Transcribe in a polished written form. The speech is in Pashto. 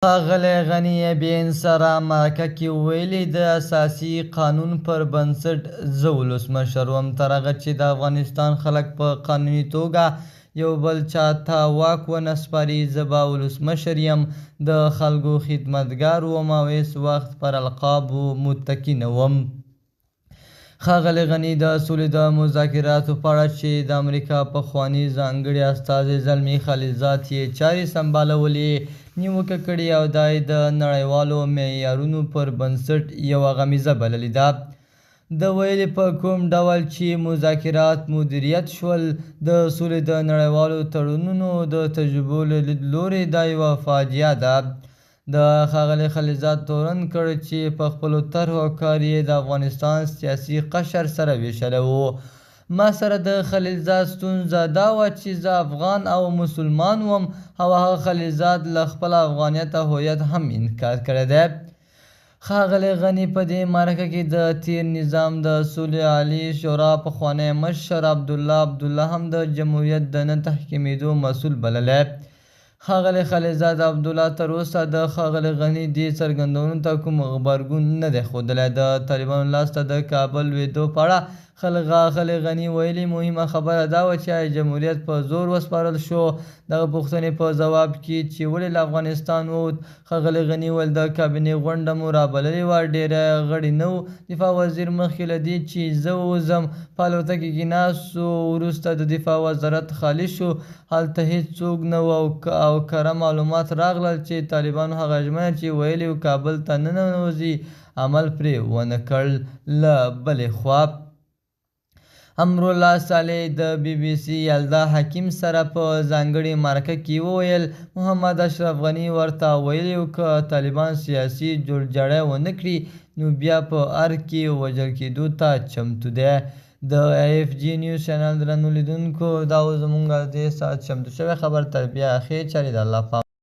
ښاغلی غني بې سره مرکه کې ویلي د اساسي قانون پر بنسټ زه ولسمشر وم تر هغه چې د افغانستان خلک په قانوني توګه یو بل چا ته واک ونه سپاري زه به ولسمشر یم د خلکو خدمتګار وم او هېڅ وخت پر القابو متکي نه وم. ښاغلی غني د سولې د مذاکراتو په اړه چې د امریکا پخواني ځانګړي استازي زلمي خلیلزاد یې چارې سمبالولې نیوکه کړې او دا یې د نړیوالو معیارونو پر بنسټ یوه غمیزه بللې ده. د ویلي په کوم ډول چې مذاکرات مدیریت شول د سولې د نړیوالو تړونونو د تجربو له لیدلوري دا یوه فاجعه ده. د ښاغلي خلیلزاد تورن کړ چې په خپلو طرحو کار یې د افغانستان سیاسي قشر سره ویشلی و. ما سره د خلیلزاد ستونزه دا وه چې زه افغان او مسلمان وم او هغه خلیلزاد له خپل افغانیت او هویت هم انکار کړی دی. ښاغلی غني په دې مرکه کې د تیر نظام د سولې عالي شورا پخوانی مشر عبدالله هم د جمهوریت د نه تحکیمېدو مسؤل بللی. ښاغلی خلیلزاد عبدالله تر اوسه د ښاغلي غني دې څرګندونو ته کوم غبرګون نه دی ښودلی. د طالبانو لاس ته د کابل لوېدو په اړه ښاغلي غني ویلي مهمه خبره دا وه چې آیا جمهوریت په زور وسپارل شو. دغه پوښتنې په ځواب کې چې ولې له افغانستان ووت ښاغلي غني وویل د کابینې غونډه مو رابللې وه ډېره غړي نه وو. دفاع وزیر مخکې له دې چې زه ووځم په الوتکې کې ناست و وروسته د دفاع وزارت خالي شو هلته هېڅ څوک نه و او کره معلومات راغلل چې طالبانو هغه ژمنه چې ویلې و کابل ته نه ننوځي عمل پرې ونه کړ. له بلې خوا امرالله صالح د بي بي سي یلدا حکیم سره په ځانګړې مرکه کې وویل محمد اشرف غني ورته ویلي و که طالبان سیاسي جوړجاړی ونه کړي نو بیا په ارګ کې وژل کېدو ته چمتو دی. د AFG نیوز چینل درنو لیدونکو دا و زموږ د دې ساعت چمتو شوی خبر تر بیا ښې چارې د الله په